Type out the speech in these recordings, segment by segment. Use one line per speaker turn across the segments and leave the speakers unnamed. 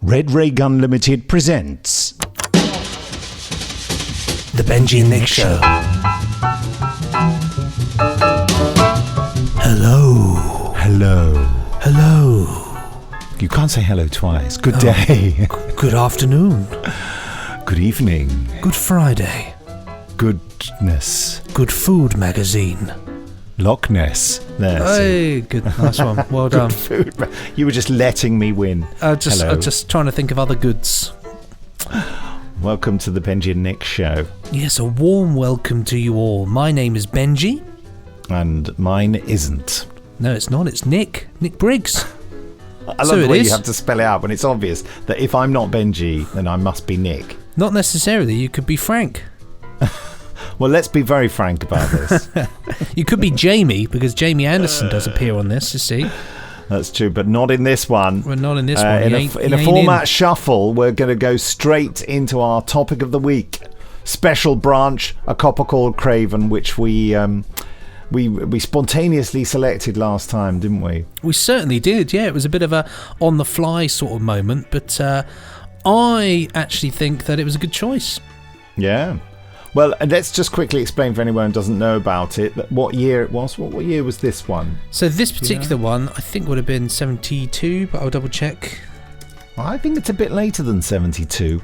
Red Ray Gun Limited presents
The Benji and Nick Show. Hello.
Hello.
Hello.
You can't say hello twice. Good day.
Good afternoon.
Good evening.
Good Friday.
Goodness.
Good food magazine.
Loch Ness. There.
Hey, good, nice one. Well done.
Good food. You were just letting me win.
Just trying to think of other goods.
Welcome to the Benji and Nick Show.
Yes, a warm welcome to you all. My name is Benji.
And mine isn't.
No, it's not. It's Nick. Nick Briggs.
I love the way you have to spell it out when it's obvious that if I'm not Benji, then I must be Nick.
Not necessarily. You could be Frank.
Well, let's be very frank about this.
You could be Jamie, because Jamie Anderson does appear on this, you see.
That's true, but not in this one.
Well, not in this one.
In a format shuffle, we're going to go straight into our topic of the week. Special branch, A Copper Called Craven, which we spontaneously selected last time, didn't we?
We certainly did, yeah. It was a bit of a on-the-fly sort of moment, but I actually think that it was a good choice.
Yeah. Well, let's just quickly explain for anyone who doesn't know about it, what year it was. What year was this one?
So this particular one, I think would have been 72, but I'll double check.
Well, I think it's a bit later than 72.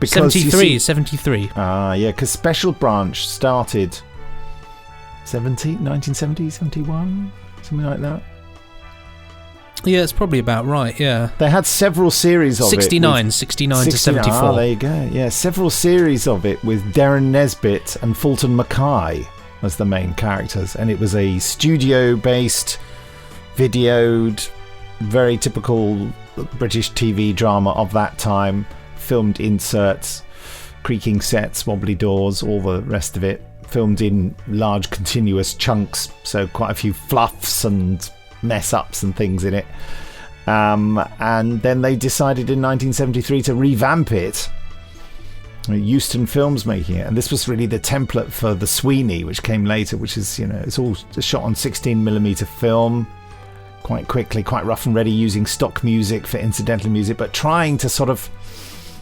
73.
Ah, yeah, because Special Branch started 1970, 71, something like that.
Yeah, it's probably about right, yeah.
They had several series of
69 to 74.
Ah, there you go. Yeah, several series of it with Darren Nesbitt and Fulton Mackay as the main characters. And it was a studio-based, videoed, very typical British TV drama of that time. Filmed inserts, creaking sets, wobbly doors, all the rest of it. Filmed in large continuous chunks, so quite a few fluffs and mess-ups and things in it. And then they decided in 1973 to revamp it. Euston Films making it, and this was really the template for The Sweeney, which came later, which is, it's all shot on 16mm film, quite quickly, quite rough and ready, using stock music for incidental music, but trying to sort of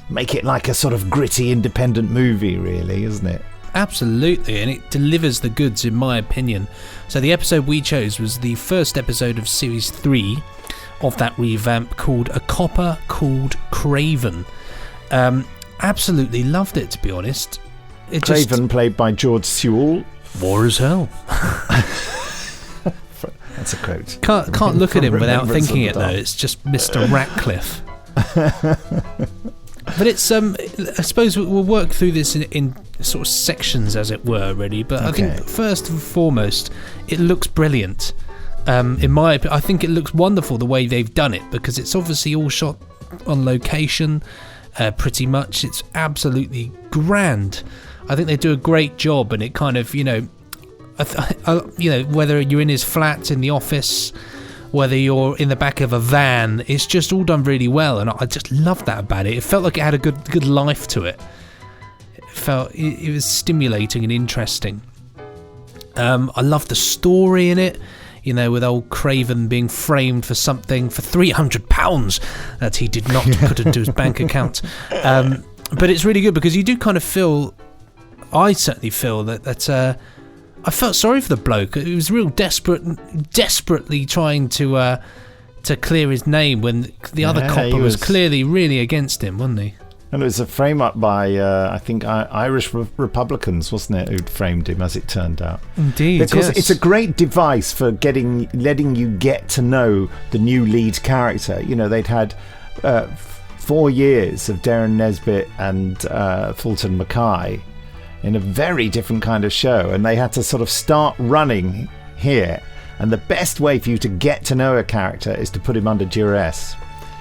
make it like a sort of gritty independent movie, really, isn't it?
Absolutely, and it delivers the goods, in my opinion. So the episode we chose was the first episode of Series 3 of that revamp, called A Copper Called Craven. Absolutely loved it, to be honest.
Craven, played by George Sewell.
War as hell.
That's a quote.
Can't look at him without thinking it, though. It's just Mr. Ratcliffe. But it's I suppose we'll work through this in sort of sections, as it were, really. But okay. I think first and foremost, it looks brilliant. In my opinion, I think it looks wonderful the way they've done it, because it's obviously all shot on location, pretty much. It's absolutely grand. I think they do a great job, and it kind of, whether you're in his flat, in the office, whether you're in the back of a van, it's just all done really well, and I just loved that about it. It felt like it had a good life to it. It was stimulating and interesting. I loved the story in it, with old Craven being framed for something for £300 that he did not put into his bank account. But it's really good, because you do kind of feel, I certainly feel that I felt sorry for the bloke. He was real desperately trying to clear his name when the other copper was clearly really against him, wasn't he?
And it was a frame up by, I think, Irish Republicans, wasn't it, who'd framed him, as it turned out.
Indeed,
because
yes.
It's a great device for letting you get to know the new lead character. They'd had 4 years of Darren Nesbitt and Fulton Mackay in a very different kind of show, and they had to sort of start running here. And the best way for you to get to know a character is to put him under duress.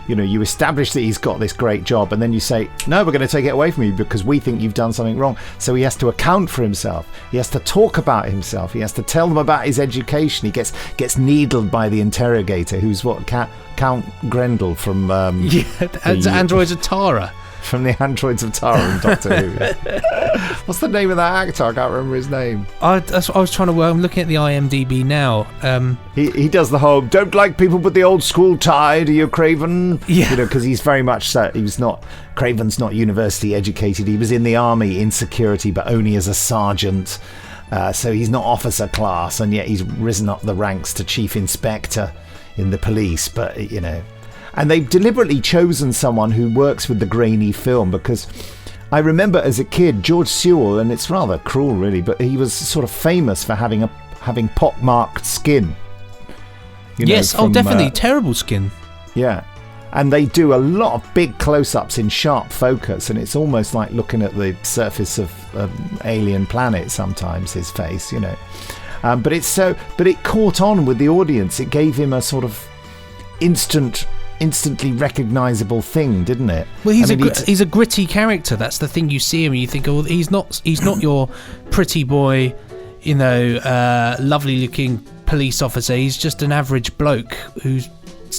You establish that he's got this great job, and then you say, no, we're going to take it away from you because we think you've done something wrong. So he has to account for himself. He has to talk about himself. He has to tell them about his education. He gets needled by the interrogator, who's Count Grendel from
Android Atara.
from the Androids of Tara and Doctor Who. What's the name of that actor? I can't remember his name.
That's what I was trying to. I'm looking at the IMDb now.
He does the whole "don't like people with the old school tie, do you, Craven?"
Yeah,
you know, because he's very much so. Craven's not university educated. He was in the army in security, but only as a sergeant. So he's not officer class, and yet he's risen up the ranks to chief inspector in the police. But you know. And they've deliberately chosen someone who works with the grainy film, because I remember as a kid, George Sewell, and it's rather cruel really, but he was sort of famous for having pock-marked skin.
Yes, definitely. Terrible skin.
Yeah. And they do a lot of big close-ups in sharp focus, and it's almost like looking at the surface of an alien planet sometimes, his face, you know. But it caught on with the audience. It gave him a sort of instantly recognisable thing, didn't it?
Well, he's a gritty character. That's the thing. You see him and you think, oh, he's not your pretty boy, you know, lovely looking police officer. He's just an average bloke who's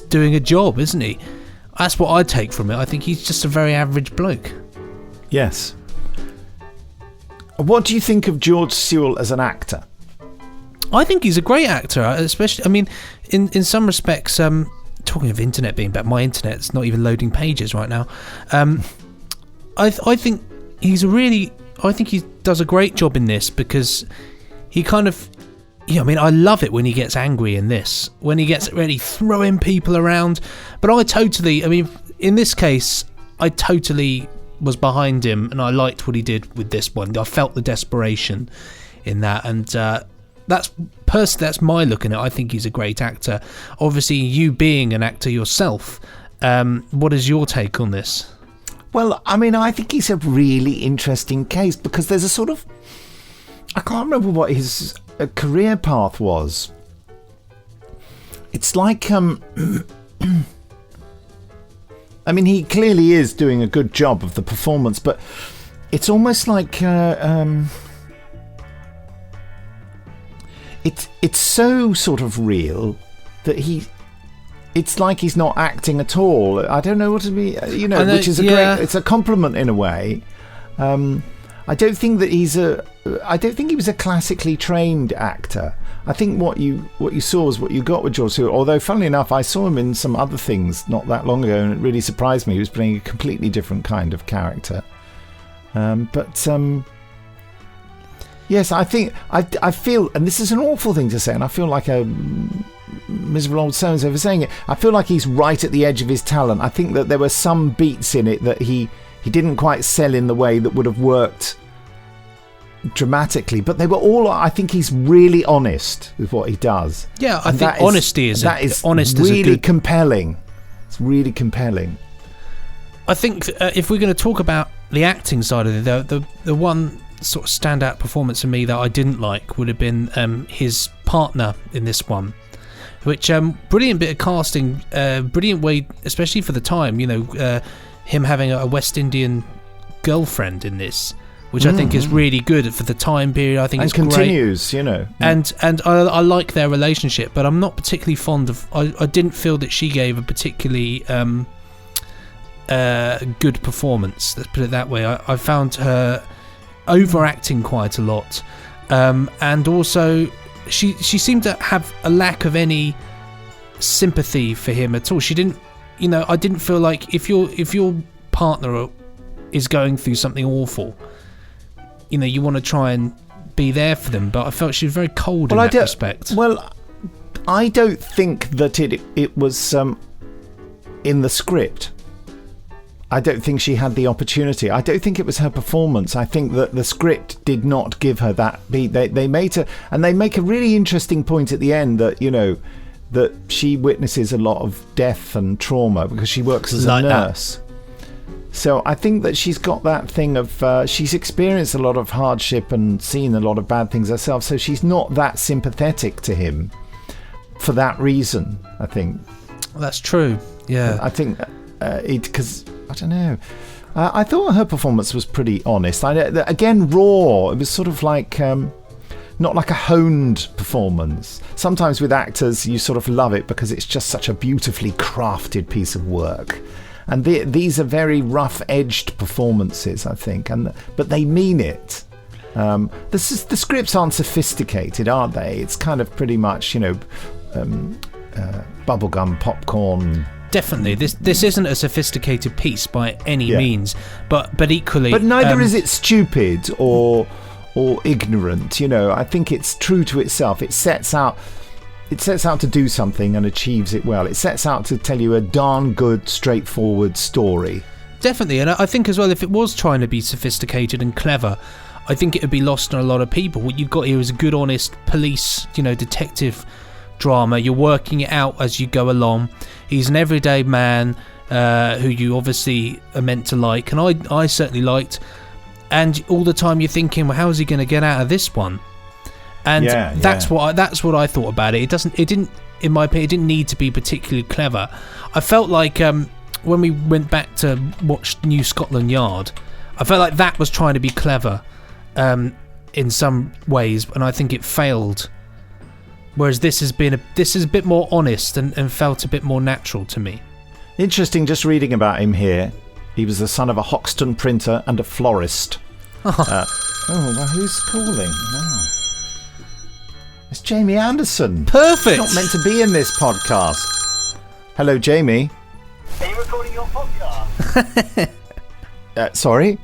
doing a job, isn't he? That's what I take from it. I think he's just a very average bloke.
Yes. What do you think of George Sewell as an actor?
I think he's a great actor, especially, I mean, in some respects, talking of internet being bad, my internet's not even loading pages right now. I think he does a great job in this, because he kind of, I mean, I love it when he gets angry in this, when he gets really throwing people around. But in this case, I totally was behind him, and I liked what he did with this one. I felt the desperation in that, and that's my look at it. I think he's a great actor. Obviously, you being an actor yourself, what is your take on this?
Well, I mean, I think he's a really interesting case, because there's a sort of, I can't remember what his career path was. It's like, I mean, he clearly is doing a good job of the performance, but it's almost like it's so sort of real that it's like he's not acting at all. I don't know what to be, which is it's a compliment in a way. I don't think he was a classically trained actor. I think what you saw was what you got with George Sewell. Although, funnily enough, I saw him in some other things not that long ago, and it really surprised me. He was playing a completely different kind of character. Yes, I think I feel, and this is an awful thing to say, and I feel like a miserable old so-and-so for saying it. I feel like he's right at the edge of his talent. I think that there were some beats in it that he didn't quite sell in the way that would have worked dramatically, but they were all. I think he's really honest with what he does.
Yeah, I think honesty is
really compelling. It's really compelling.
I think if we're going to talk about the acting side of it, the one sort of standout performance for me that I didn't like would have been his partner in this one, which brilliant bit of casting, brilliant way, especially for the time, him having a West Indian girlfriend in this, which I think is really good for the time period. I think it's
continues,
great. And I like their relationship, but I'm not particularly fond of. I didn't feel that she gave a particularly good performance. Let's put it that way. I found her overacting quite a lot, and also she seemed to have a lack of any sympathy for him at all. She didn't, I didn't feel like if your partner is going through something awful, you want to try and be there for them, but I felt she was very cold in that respect.
Well, I don't think that it was in the script. I don't think she had the opportunity. I don't think it was her performance. I think that the script did not give her that beat. They made her, and they make a really interesting point at the end that that she witnesses a lot of death and trauma because she works as a nurse. So I think that she's got that thing of she's experienced a lot of hardship and seen a lot of bad things herself. So she's not that sympathetic to him for that reason. I think
that's true. Yeah,
I think because. I don't know. I thought her performance was pretty honest. Again, raw. It was sort of like not like a honed performance. Sometimes with actors, you sort of love it because it's just such a beautifully crafted piece of work. And these are very rough-edged performances, I think, but they mean it. The scripts aren't sophisticated, are they? It's kind of pretty much, bubblegum, popcorn.
Definitely, this isn't a sophisticated piece by any means, but equally.
But neither is it stupid or ignorant. I think it's true to itself. It sets out to do something and achieves it well. It sets out to tell you a darn good, straightforward story.
Definitely, and I think as well, if it was trying to be sophisticated and clever, I think it would be lost on a lot of people. What you've got here is a good, honest police, detective drama. You're working it out as you go along. He's an everyday man who you obviously are meant to like, and I certainly liked. And all the time you're thinking, well, how is he going to get out of this one? And that's what I thought about it. It didn't, in my opinion, it didn't need to be particularly clever. I felt like when we went back to watch New Scotland Yard, I felt like that was trying to be clever in some ways, and I think it failed. Whereas this is a bit more honest and felt a bit more natural to me.
Interesting, just reading about him here. He was the son of a Hoxton printer and a florist. Well, who's calling? Oh. It's Jamie Anderson.
Perfect.
He's not meant to be in this podcast. Hello, Jamie.
Are you recording your podcast?
Sorry?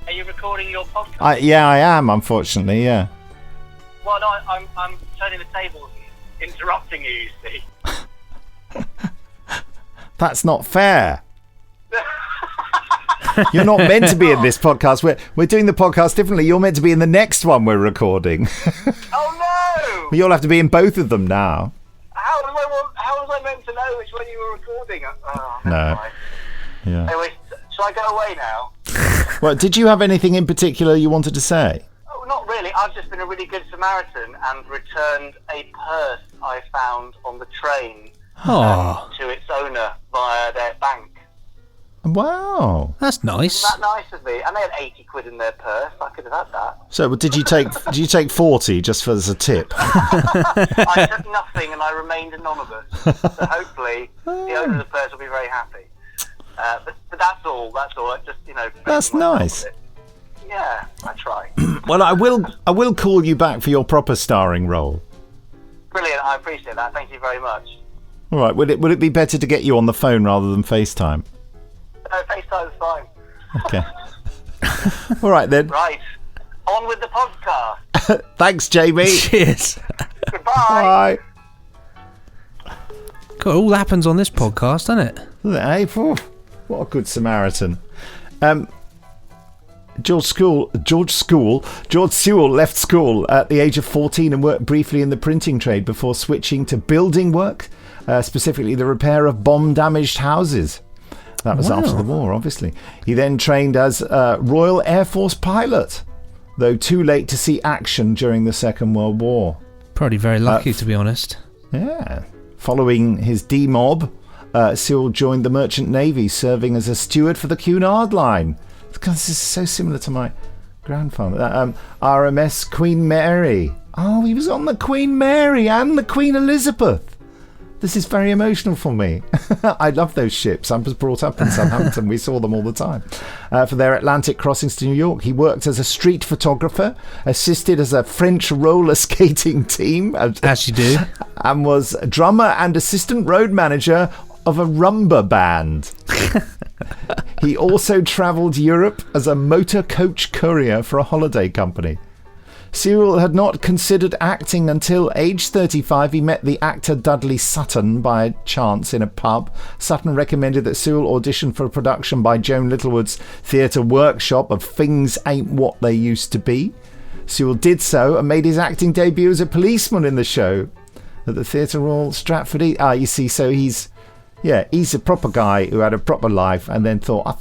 Are you recording your podcast?
Yeah, I am, unfortunately, yeah.
Well, no, I'm turning the tables and interrupting you, you see.
That's not fair. You're not meant to be in this podcast. We're doing the podcast differently. You're meant to be in the next one we're recording.
Oh, no!
You'll have to be in both of them now.
How was I meant to know which one you were recording?
No. Yeah.
Anyway, shall I go away now?
Well, did you have anything in particular you wanted to say?
Oh, not really. I've just been a really good Samaritan and returned a purse I found on the train to its owner via their bank.
Wow,
that's nice.
Isn't that nice of me? And they had 80 quid in their purse. I could have had that.
So, did you take 40 just for as a tip?
I took nothing and I remained anonymous. So hopefully the owner of the purse will be very happy. But that's all. I just
That's nice.
Yeah, I try.
Well, I will call you back for your proper starring role.
Brilliant. I appreciate that. Thank you very much.
All right. Would it be better to get you on the phone rather than FaceTime?
No, FaceTime's fine.
Okay. All right then.
Right. On with the podcast.
Thanks, Jamie.
Cheers.
Goodbye.
Bye.
God, it all happens on this podcast, doesn't it?
Hey, what a good Samaritan. George Sewell left school at the age of 14 and worked briefly in the printing trade before switching to building work, specifically the repair of bomb-damaged houses. That was after the war, obviously. He then trained as a Royal Air Force pilot, though too late to see action during the Second World War.
Probably very lucky, to be honest.
Yeah. Following his demob, Sewell joined the Merchant Navy, serving as a steward for the Cunard Line. This is so similar to my grandfather. RMS Queen Mary. Oh, he was on the Queen Mary and the Queen Elizabeth. This is very emotional for me. I love those ships. I was brought up in Southampton. We saw them all the time. For their Atlantic crossings to New York, he worked as a street photographer, assisted as a French roller skating team.
As you do.
And was drummer and assistant road manager of a rumba band. He also travelled Europe as a motor coach courier for a holiday company. Sewell had not considered acting until age 35. He met the actor Dudley Sutton by chance in a pub. Sutton recommended that Sewell audition for a production by Joan Littlewood's theatre workshop of Things Ain't What They Used to Be. Sewell did so and made his acting debut as a policeman in the show at the Theatre Royal Stratford. You see, so he's a proper guy who had a proper life and then thought,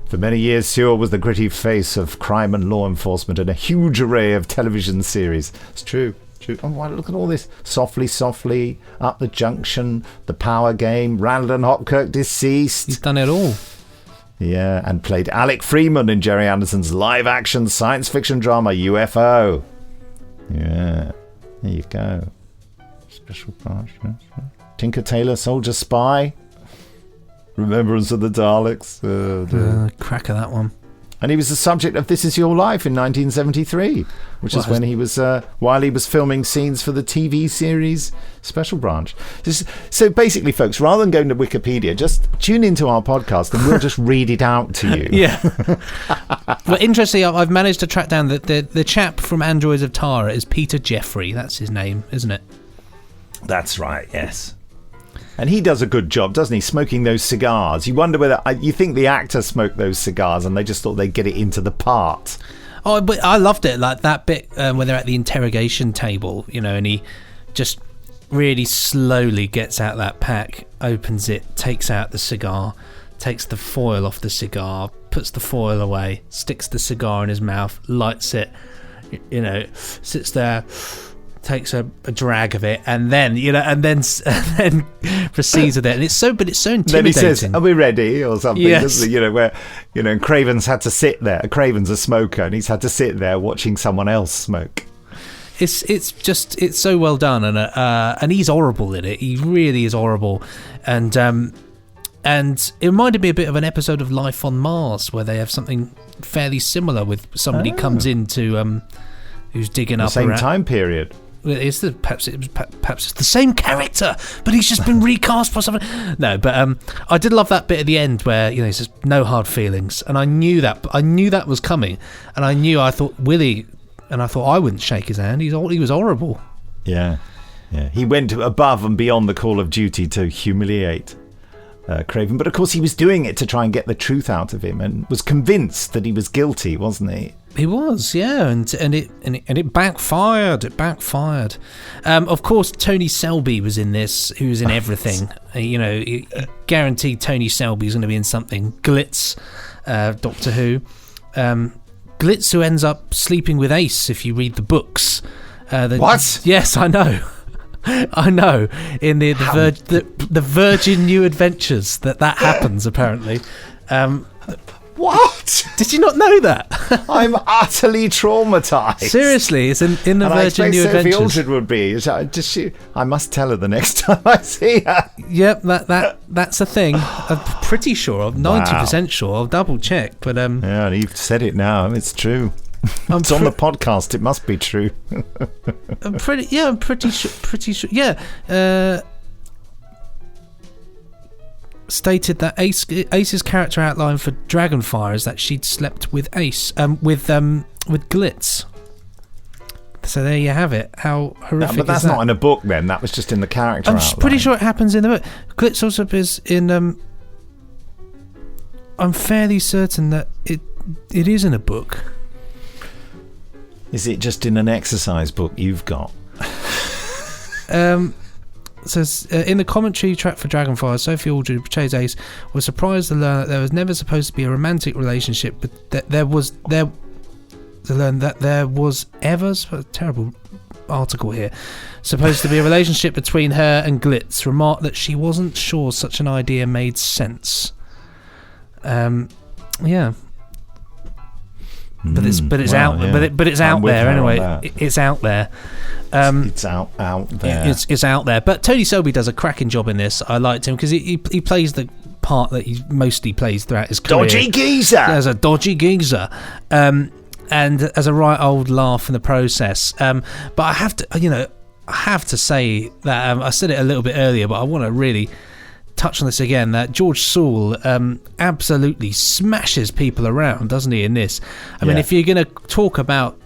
For many years, Sewell was the gritty face of crime and law enforcement in a huge array of television series. It's true. Oh, wow, look at all this. Softly, Softly, Up the Junction, The Power Game, Randall and Hopkirk Deceased.
He's done it all.
Yeah, and played Alec Freeman in Jerry Anderson's live-action science fiction drama UFO. Yeah, there you go. Special part. Tinker Tailor Soldier Spy. Remembrance of the Daleks.
Cracker that one.
And he was the subject of This Is Your Life in 1973, which is when he was, while he was filming scenes for the TV series Special Branch. So basically, folks, rather than going to Wikipedia, just tune into our podcast and we'll just read it out to you.
Yeah. Well, interestingly, I've managed to track down the chap from Androids of Tara is Peter Jeffrey. That's his name, isn't it?
That's right, yes. And he does a good job, doesn't he? Smoking those cigars. You wonder whether you think the actor smoked those cigars and they just thought they'd get it into the part.
Oh, but I loved it, like that bit where they're at the interrogation table, and he just really slowly gets out that pack, opens it, takes out the cigar, takes the foil off the cigar, puts the foil away, sticks the cigar in his mouth, lights it, sits there, takes a drag of it, and then proceeds with it, and it's so intimidating.
Then he says, "Are we ready?" or something.
Yes.
Where and Craven's had to sit there. Craven's a smoker, and he's had to sit there watching someone else smoke.
It's so well done, and he's horrible in it. He really is horrible, and it reminded me a bit of an episode of Life on Mars where they have something fairly similar with somebody comes into who's digging up
the same time period.
Perhaps it's the same character, but he's just been recast for something. No, but I did love that bit at the end where he says no hard feelings, and I knew that was coming, and I thought Willie, and I thought I wouldn't shake his hand. He was horrible.
Yeah. He went above and beyond the call of duty to humiliate Craven, but of course he was doing it to try and get the truth out of him, and was convinced that he was guilty, wasn't he?
He was, yeah, and it backfired. It backfired. Of course, Tony Selby was in this, who was in everything. Guaranteed Tony Selby's going to be in something. Glitz, Doctor Who. Glitz, who ends up sleeping with Ace, if you read the books.
What?
Yes, I know. I know. In the Virgin New Adventures, that happens apparently.
What?
Did you not know that?
I'm utterly traumatised.
Seriously, it's in the Virgin New
Sophie
Adventures.
Aldred would be. I must tell her the next time I see her.
Yep, that's a thing. I'm pretty sure. I'm 90% sure. I'll double check, but
yeah, you've said it now. It's true. It's on the podcast. It must be true.
I'm pretty sure. Yeah. Stated that Ace's character outline for Dragonfire is that she'd slept with Ace, with Glitz. So there you have it. How horrific!
But that's
is that?
not in a book. Then that was just in the character.
I'm pretty sure it happens in the book. Glitz also appears in. I'm fairly certain that it is in a book.
Is it just in an exercise book you've got?
Says in the commentary track for Dragonfire, Sophie Aldred, who portrays Ace, was surprised to learn that there was never supposed to be a romantic relationship, but that there was Evers, a terrible article here, supposed to be a relationship between her and Glitz. Remarked that she wasn't sure such an idea made sense. Yeah. But it's out there anyway. It's out there.
It's out there.
It's out there. But Tony Selby does a cracking job in this. I liked him because he plays the part that he mostly plays throughout his career.
Dodgy geezer.
As a dodgy geezer, and as a right old laugh in the process. But I have to say that I said it a little bit earlier, but I want to really touch on this again, that George Sewell absolutely smashes people around, doesn't he, in this? I mean, if you're going to talk about,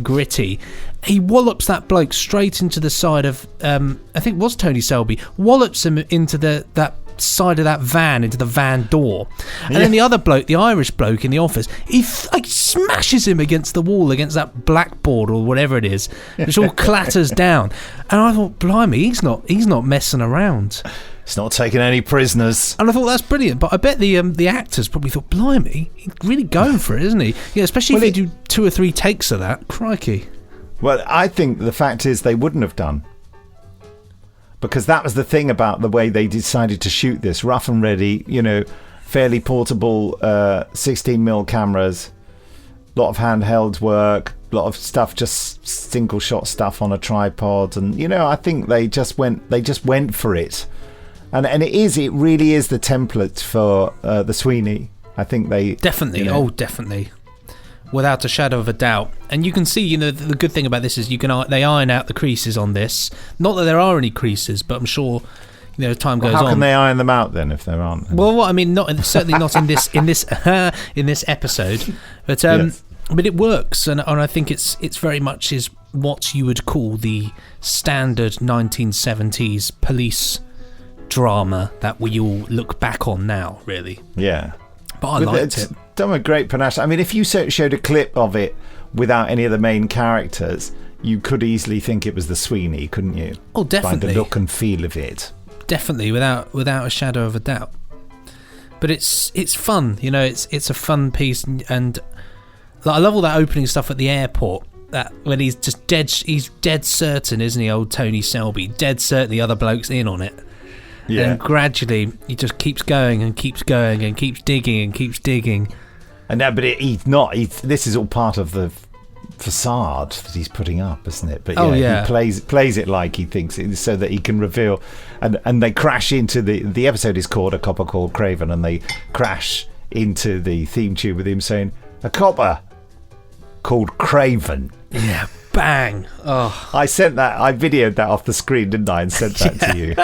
gritty, he wallops that bloke straight into the side of, I think it was Tony Selby, wallops him into that side of that van, into the van door. And then the other bloke, the Irish bloke in the office, he smashes him against the wall, against that blackboard or whatever it is, which all clatters down. And I thought, blimey, he's not messing around.
He's not taking any prisoners.
And I thought, that's brilliant. But I bet the actors probably thought, blimey, he's really going for it, isn't he? Yeah, especially if you do 2 or 3 takes of that. Crikey.
Well, I think the fact is they wouldn't have done. Because that was the thing about the way they decided to shoot this. Rough and ready, fairly portable 16mm cameras, a lot of handheld work, a lot of stuff, just single shot stuff on a tripod. And, I think they just went for it. And it really is the template for the Sweeney. I think they
definitely, definitely, without a shadow of a doubt. And you can see, the good thing about this is they iron out the creases on this. Not that there are any creases, but I'm sure, time goes on.
How can they iron them out then if there aren't?
Well, what I mean, certainly not in this in this episode, but
yes.
But it works, and I think it's very much is what you would call the standard 1970s police drama that we all look back on now, really.
Yeah.
But I liked it.
Done a great panache. I mean, if you showed a clip of it without any of the main characters, you could easily think it was the Sweeney, couldn't you?
Oh, definitely.
By the look and feel of it.
Definitely, without a shadow of a doubt. But it's fun, it's a fun piece, and I love all that opening stuff at the airport. That when he's dead certain, isn't he, old Tony Selby? Dead certain the other bloke's in on it. Yeah. And gradually he just keeps going and keeps going and keeps digging and keeps digging.
And no, but he's not. This is all part of the facade that he's putting up, isn't it? But he plays it like he thinks it, so that he can reveal. And they crash into the episode is called A Copper Called Craven, and they crash into the theme tune with him saying, "A copper called Craven."
Yeah, bang. Oh,
I videoed that off the screen, didn't I, and sent that to you.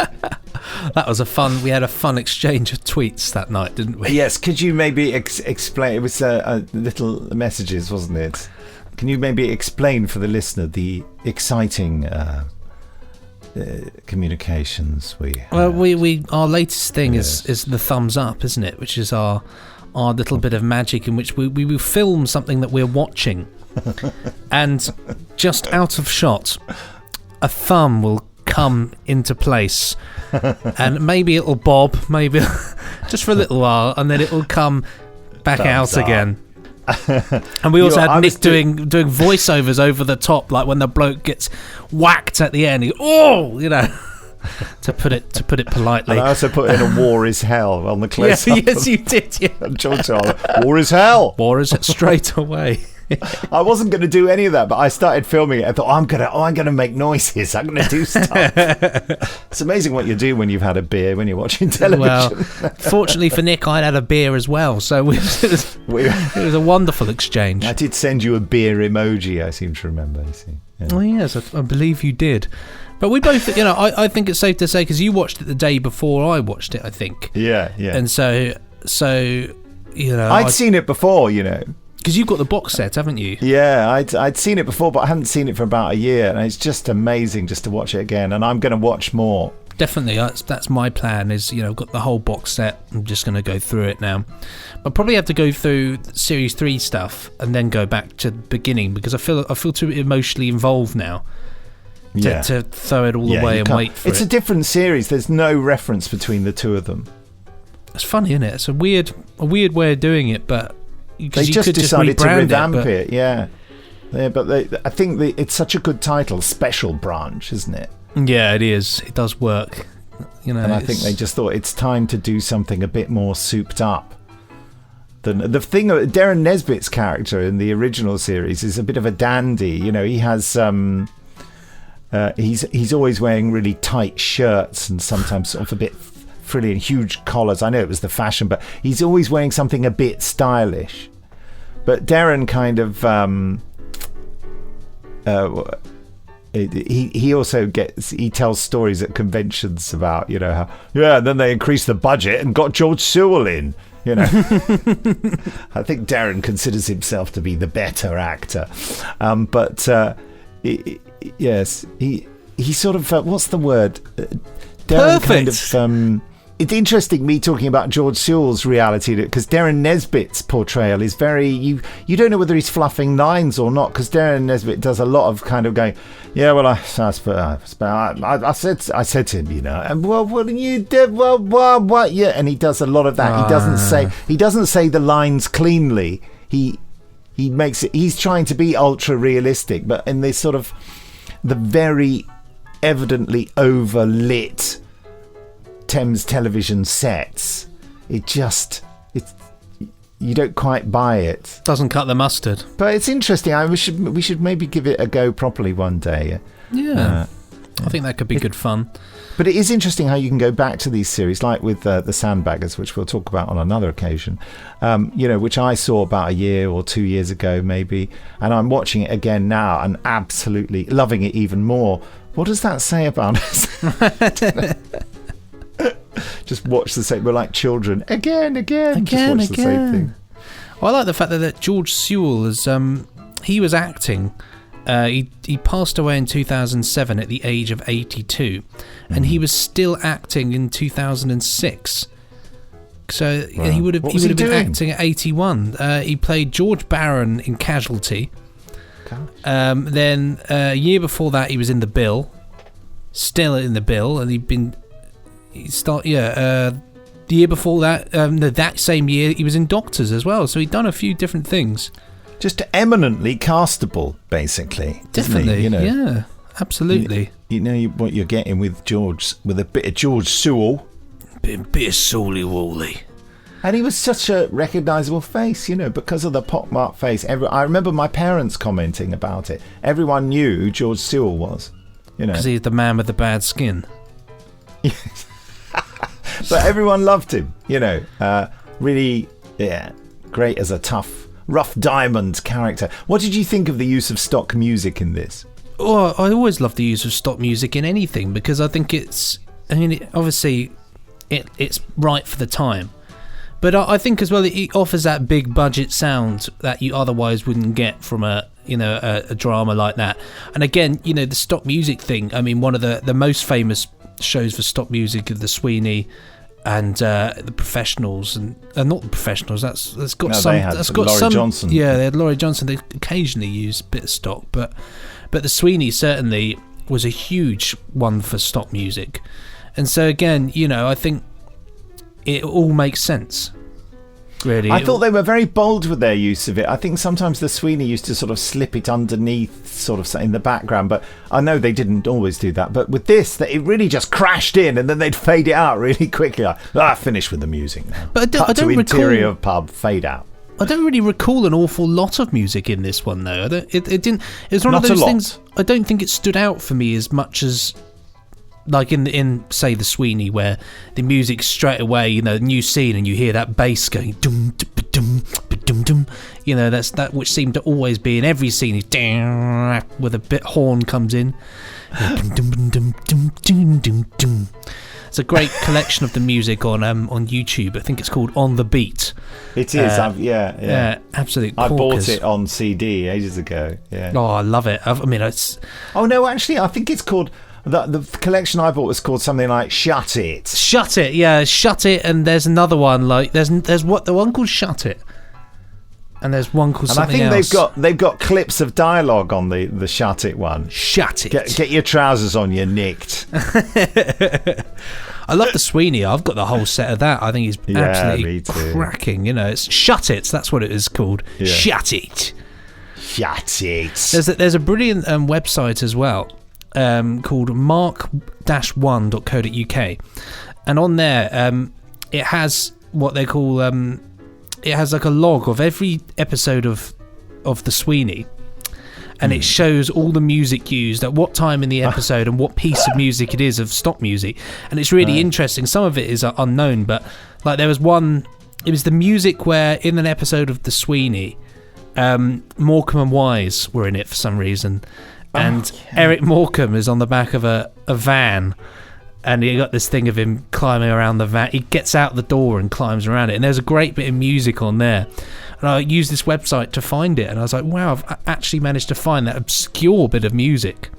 That was we had a fun exchange of tweets that night, didn't we?
Yes, could you maybe explain, it was little messages, wasn't it? Can you maybe explain for the listener the exciting communications we had?
Well, we our latest thing is the thumbs up, isn't it? Which is our little bit of magic in which we will film something that we're watching. And just out of shot, a thumb will come into place, and maybe it'll bob, maybe just for a little while, and then it will come back out again. And we also had Nick doing voiceovers over the top, like when the bloke gets whacked at the end. To put it politely.
And I also put in a "War is hell" on the close-up.
Yes, you did. Yeah.
George, "War is hell."
War is straight away.
I wasn't going to do any of that, but I started filming it. I thought, I'm gonna make noises. I'm gonna do stuff. It's amazing what you do when you've had a beer when you're watching television.
Well, fortunately for Nick, I'd had a beer as well, so it was a wonderful exchange.
I did send you a beer emoji. I seem to remember. You see. Yeah.
Oh yes, I believe you did. But we both, I think it's safe to say, because you watched it the day before I watched it, I think.
Yeah.
And so
I'd seen it before,
because you've got the box set, haven't you?
Yeah, I'd seen it before, but I hadn't seen it for about a year, and it's just amazing just to watch it again. And I'm going to watch more.
Definitely, that's my plan. Is I've got the whole box set. I'm just going to go through it now. I'll probably have to go through Series 3 stuff and then go back to the beginning, because I feel too emotionally involved now. To throw it all away and wait for it.
It's a different series. There's no reference between the two of them.
It's funny, isn't it? It's a weird way of doing it, but
they just decided to revamp it. Yeah, but I think it's such a good title, Special Branch, isn't it?
Yeah, it is. It does work.
And I think they just thought it's time to do something a bit more souped up. The thing, Darren Nesbitt's character in the original series is a bit of a dandy. He has. He's always wearing really tight shirts and sometimes sort of a bit frilly and huge collars. I know it was the fashion, but he's always wearing something a bit stylish. But Darren kind of he also tells stories at conventions about how and then they increased the budget and got George Sewell in. I think Darren considers himself to be the better actor, but. Yes, he sort of what's the word? Darren
Perfect.
Kind of, it's interesting me talking about George Sewell's reality, because Darren Nesbitt's portrayal is very you don't know whether he's fluffing lines or not, because Darren Nesbitt does a lot of kind of going, I said to him, and what you did, what, yeah, and he does a lot of that. He doesn't say the lines cleanly. He makes it. He's trying to be ultra realistic, but in this sort of the very evidently overlit Thames television sets, you don't quite buy it.
Doesn't cut the mustard.
But it's interesting. We should maybe give it a go properly one day.
Yeah, I think that could be good fun.
But it is interesting how you can go back to these series, like with the Sandbaggers, which we'll talk about on another occasion, which I saw about a year or 2 years ago, maybe. And I'm watching it again now and absolutely loving it even more. What does that say about us? Just watch the same. We're like children. Again. Just watch the same thing.
Well, I like the fact that George Sewell he was acting. He passed away in 2007 at the age of 82, and he was still acting in 2006. So he would have been acting at 81. He played George Barron in Casualty. Then a year before that, he was in The Bill, still in The Bill, and the year before that, that same year, he was in Doctors as well. So he'd done a few different things.
Just eminently castable, basically.
Definitely,
He?
yeah, absolutely.
You know what you're getting with George, with a bit of George Sewell.
Bit of Sewell Wally.
And he was such a recognisable face, because of the pockmarked face. I remember my parents commenting about it. Everyone knew who George Sewell was,
Because he's the man with the bad skin.
But everyone loved him, really, great as a tough, rough diamond character. What did you think of the use of stock music in this?
Oh, I always love the use of stock music in anything because I think obviously it's right for the time. But I think as well it offers that big budget sound that you otherwise wouldn't get from a drama like that. And again, the stock music thing, I mean, one of the most famous shows for stock music is The Sweeney and The Professionals, and not The Professionals. That's got
Laurie Johnson.
Yeah, they had Laurie Johnson. They occasionally use a bit of stock, but The Sweeney certainly was a huge one for stock music. And so again, I think it all makes sense. Really,
I thought they were very bold with their use of it. I think sometimes the Sweeney used to sort of slip it underneath, sort of in the background, but I know they didn't always do that. But with this, that it really just crashed in, and then they'd fade it out really quickly. Finish with the music now.
But I don't recall,
interior of pub, fade out.
I don't really recall an awful lot of music in this one, though. It didn't. It's one of those things. I don't think it stood out for me as much as, like in say The Sweeney, where the music straight away, new scene, and you hear that bass going dum dum dum dum. That's that which seemed to always be in every scene. With a bit horn comes in. It's a great collection of the music on YouTube. I think it's called On the Beat.
It is. Yeah.
Absolute.
I bought it on CD ages ago. Yeah.
Oh, I love it. I mean, it's.
Oh no, actually, I think it's called. The collection I bought was called something like Shut It.
Shut It, yeah, Shut It, and there's another one like there's the one called Shut It, and there's one called something else.
And I think they've got clips of dialogue on the Shut It one.
Shut It.
Get your trousers on, you nicked.
I love the Sweeney. I've got the whole set of that. I think he's absolutely cracking. It's Shut It. That's what it is called. Yeah. Shut It.
Shut It.
There's a brilliant website as well. Called mark-1.co.uk, and on there it has what they call it has like a log of every episode of The Sweeney, and it shows all the music used at what time in the episode and what piece of music it is of stock music, and it's really interesting. Some of it is unknown, but like there was one, it was the music where in an episode of The Sweeney, Morecambe and Wise were in it for some reason. And Eric Morecambe is on the back of a van, and you got this thing of him climbing around the van. He gets out the door and climbs around it, and there's a great bit of music on there. And I used this website to find it, and I was like, wow, I've actually managed to find that obscure bit of music.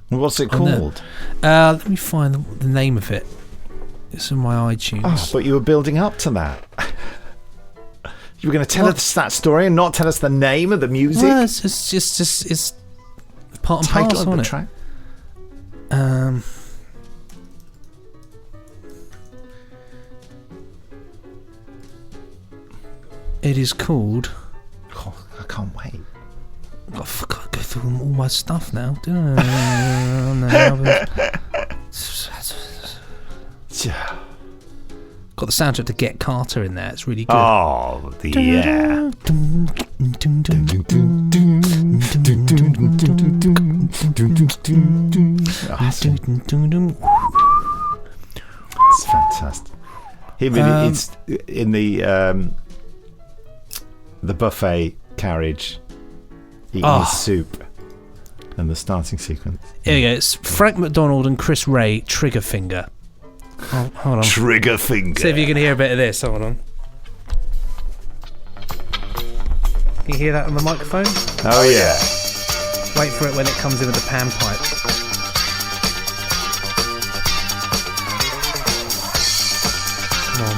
What's it called?
Let me find the name of it. It's in my iTunes.
But you were building up to that. You were going to tell us that story and not tell us the name of the music?
Well, it's just part and
title
parcel
of the
on
track.
It is called.
Oh, I can't wait.
I've got to go through all my stuff now. Got the soundtrack to Get Carter in there. It's really good.
Oh, yeah. It's fantastic. It's in the buffet carriage eating his soup and the starting sequence.
Here you go. It's Frank McDonald and Chris Ray, Triggerfinger. Oh, hold on.
Triggerfinger.
See if you can hear a bit of this. Hold on. Can you hear that on the microphone?
Oh, yeah.
Wait for it when it comes in with the panpipe. Come on.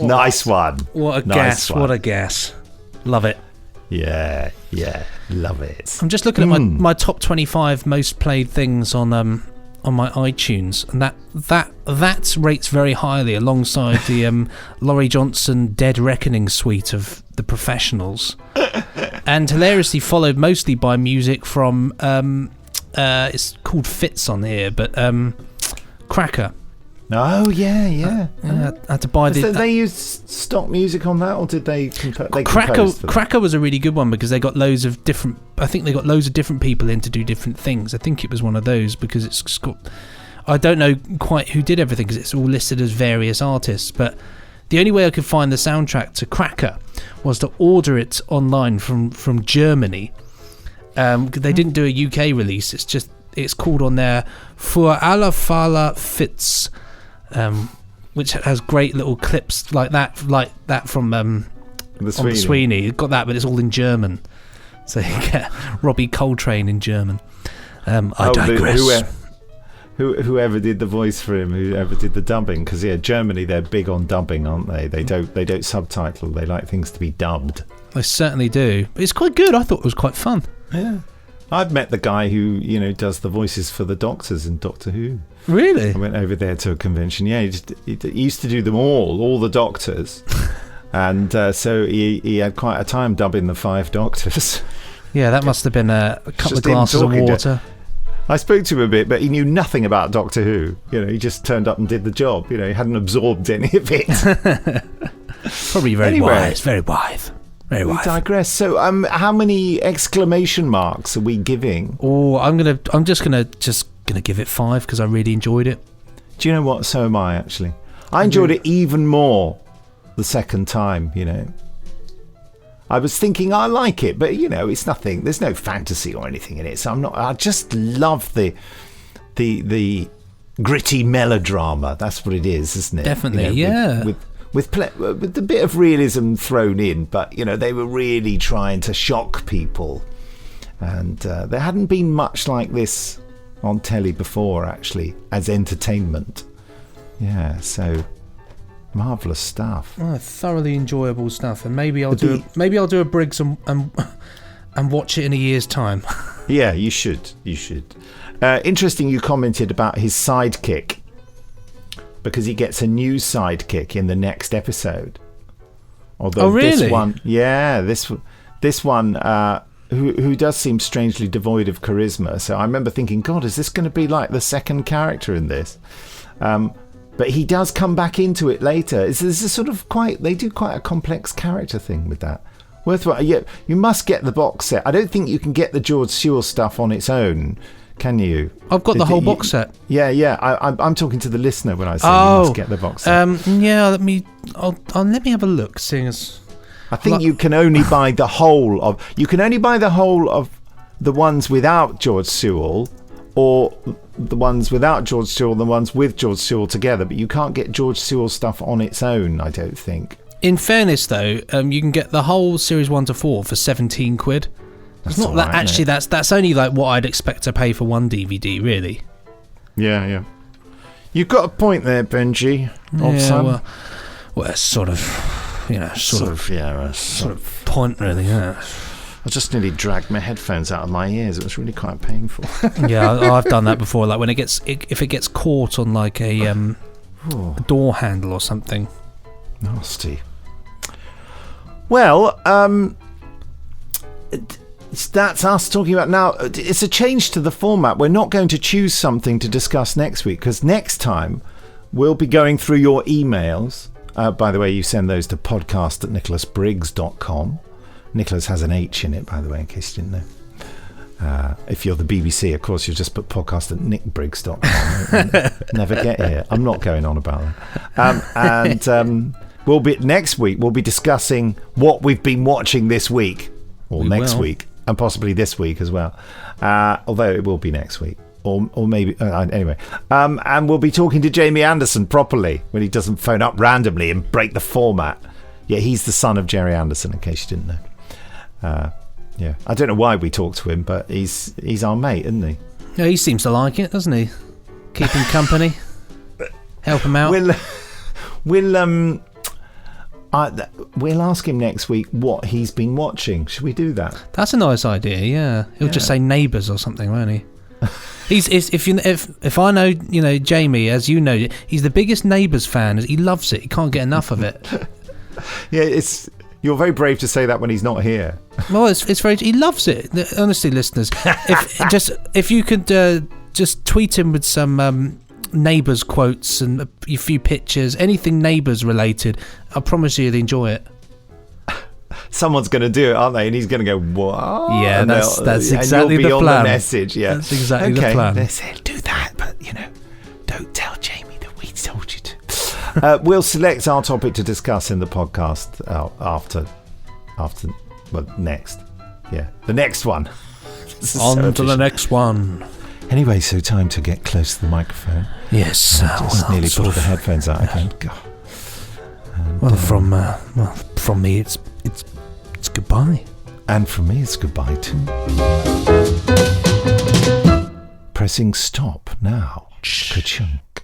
Nice one.
What a gas. What a gas. Love it.
Yeah, love it.
I'm just looking at my top 25 most played things on my iTunes, and that rates very highly alongside the Laurie Johnson Dead Reckoning suite of The Professionals, and hilariously followed mostly by music from it's called Fits on here, but Cracker.
Oh yeah.
I had to buy the.
Did they use stock music on that, or did they?
Cracker was a really good one because they got loads of different. I think they got loads of different people in to do different things. I think it was one of those because it's got. I don't know quite who did everything because it's all listed as various artists. But the only way I could find the soundtrack to Cracker was to order it online from Germany. They didn't do a UK release. It's called on there Für alle Fälle Fits. Which has great little clips like that from the Sweeney. You've got that, but it's all in German. So you get Robbie Coltrane in German. I digress.
Whoever did the voice for him, whoever did the dubbing, because Germany, they're big on dubbing, aren't they? They don't subtitle. They like things to be dubbed.
They certainly do. But it's quite good. I thought it was quite fun.
Yeah. I've met the guy who does the voices for the doctors in Doctor Who.
Really?
I went over there to a convention. Yeah, he used to do them all the doctors, and so he had quite a time dubbing the 5 doctors.
Yeah, that must have been a couple of glasses of water.
I spoke to him a bit, but he knew nothing about Doctor Who. He just turned up and did the job. He hadn't absorbed any of it.
Probably very wise. Very wise. Very wise.
We digress. So, how many exclamation marks are we giving?
Oh, I'm just gonna give it 5 because I really enjoyed it.
Do you know what? So am I, actually. I enjoyed it even more the second time. I was thinking I like it, but it's nothing. There's no fantasy or anything in it. So I just love the gritty melodrama. That's what it is, isn't it?
Definitely, yeah.
With a bit of realism thrown in, but they were really trying to shock people, and there hadn't been much like this on telly before, actually, as entertainment. Yeah, so marvelous stuff.
Oh, thoroughly enjoyable stuff, and maybe I'll do a Briggs and watch it in a year's time.
Yeah, you should. Interesting. You commented about his sidekick. Because he gets a new sidekick in the next episode. Although
really?
This one, who does seem strangely devoid of charisma. So I remember thinking, God, is this going to be like the second character in this? But he does come back into it later. This is sort of they do quite a complex character thing with that. Worthwhile. Yeah, you must get the box set. I don't think you can get the George Sewell stuff on its own. Can you?
I've got the whole box set.
Yeah. I'm talking to the listener when I say you must get the box set.
Yeah. Let me have a look. Seeing as
I think you can only buy the whole of. You can only buy the whole of the ones without George Sewell, or the ones without George Sewell, the ones with George Sewell together. But you can't get George Sewell stuff on its own. I don't think.
In fairness, though, you can get the whole series 1 to 4 for £17. It's not that actually. That's only like what I'd expect to pay for one DVD, really.
Yeah. You've got a point there, Benji.
Well, sort of point, really. Yeah.
I just nearly dragged my headphones out of my ears. It was really quite painful.
Yeah, I've done that before. Like when if it gets caught on like a door handle or something.
Nasty. Well, that's us talking about now. It's a change to the format. We're not going to choose something to discuss next week because next time we'll be going through your emails By the way, you send those to podcast@nicholasbriggs.com. Nicholas has an H in it, by the way, in case you didn't know. If you're the BBC, of course, you just put podcast@nickbriggs.com. Never get here. I'm not going on about that. We'll be next week. We'll be discussing what we've been watching this week, or next week, and possibly this week as well. Although it will be next week, or maybe anyway. And we'll be talking to Jamie Anderson properly when he doesn't phone up randomly and break the format. Yeah, he's the son of Jerry Anderson, in case you didn't know. Yeah, I don't know why we talk to him, but he's our mate, isn't he?
Yeah, he seems to like it, doesn't he? Keep him company, help him out.
We'll ask him next week what he's been watching. Should we do that?
That's a nice idea. Yeah, he'll just say Neighbours or something, won't he? If I know, Jamie, as you know, he's the biggest Neighbours fan. He loves it. He can't get enough of it.
Yeah, you're very brave to say that when he's not here.
Well, it's very. He loves it. Honestly, listeners, if you could just tweet him with some Neighbours quotes and a few pictures, anything Neighbours related, I promise you, he'd enjoy it.
Someone's going to do it, aren't they? And he's going to go, what?
Yeah, that's exactly
and you'll be
the plan.
On the message, yeah.
That's exactly the plan.
They said, do that, but don't tell Jamie that we told you to. We'll select our topic to discuss in the podcast next. Yeah, the next one.
On to the next one.
Anyway, so time to get close to the microphone.
Yes.
I just nearly pulled the headphones out again. God.
And, from me, it's goodbye.
And from me, it's goodbye too. Pressing stop now. Ka-chunk.